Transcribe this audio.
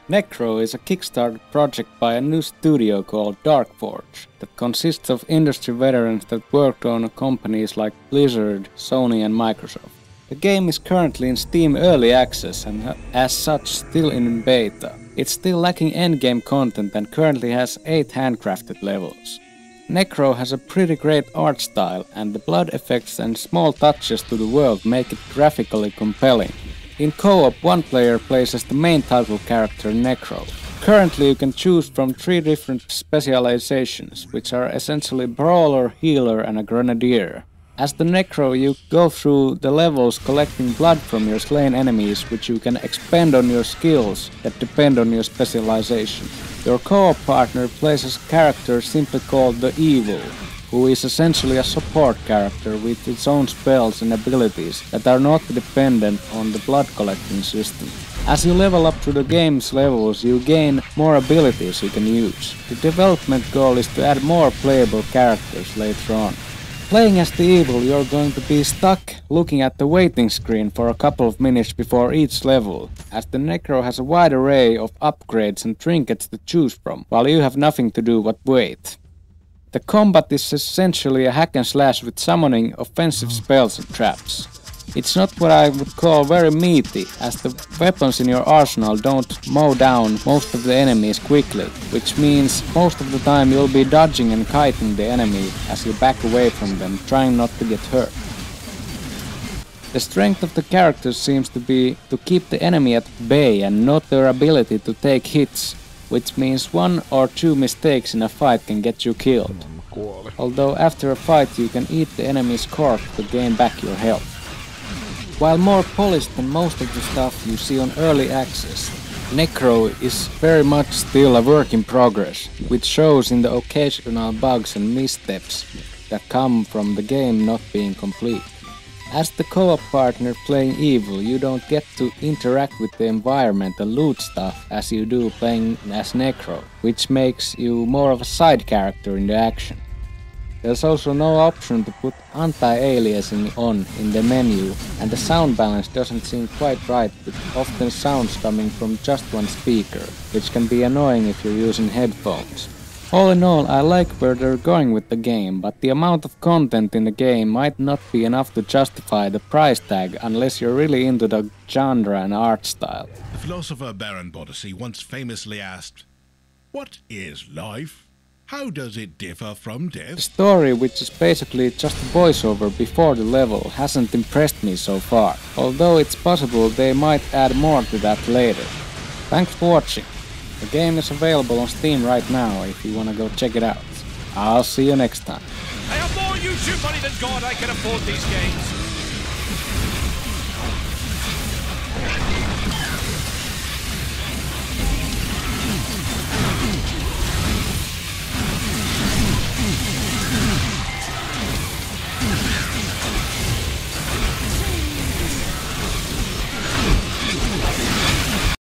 Nekro is a Kickstarter project by a new studio called Darkforge that consists of industry veterans that worked on companies like Blizzard, Sony and Microsoft. The game is currently in Steam Early Access and as such still in beta. It's still lacking endgame content and currently has 8 handcrafted levels. Nekro has a pretty great art style and the blood effects and small touches to the world make it graphically compelling. In co-op, one player plays as the main title character Nekro. Currently you can choose from 3 different specializations, which are essentially brawler, healer and a grenadier. As the Nekro you go through the levels collecting blood from your slain enemies, which you can expend on your skills that depend on your specialization. Your co-op partner plays as a character simply called the Evil, who is essentially a support character with its own spells and abilities that are not dependent on the blood collecting system. As you level up through the game's levels, you gain more abilities you can use. The development goal is to add more playable characters later on. Playing as the Evil, you're going to be stuck looking at the waiting screen for a couple of minutes before each level, as the Nekro has a wide array of upgrades and trinkets to choose from, while you have nothing to do but wait. The combat is essentially a hack and slash with summoning offensive spells and traps. It's not what I would call very meaty, as the weapons in your arsenal don't mow down most of the enemies quickly, which means most of the time you'll be dodging and kiting the enemy as you back away from them, trying not to get hurt. The strength of the characters seems to be to keep the enemy at bay and not their ability to take hits, which means 1 or 2 mistakes in a fight can get you killed. Although after a fight you can eat the enemy's corpse to gain back your health. While more polished than most of the stuff you see on early access, Nekro is very much still a work in progress, which shows in the occasional bugs and missteps that come from the game not being complete. As the co-op partner playing Evil, you don't get to interact with the environment and loot stuff as you do playing as Nekro, which makes you more of a side character in the action. There's also no option to put anti-aliasing on in the menu, and the sound balance doesn't seem quite right, with often sounds coming from just one speaker, which can be annoying if you're using headphones. All in all, I like where they're going with the game, but the amount of content in the game might not be enough to justify the price tag unless you're really into the genre and art style. The philosopher Baron Boddesy once famously asked, "What is life? How does it differ from death?" The story, which is basically just a voiceover before the level, hasn't impressed me so far, although it's possible they might add more to that later. Thanks for watching. The game is available on Steam right now if you wanna go check it out. I'll see you next time. I have more YouTube money than God. I can afford these games.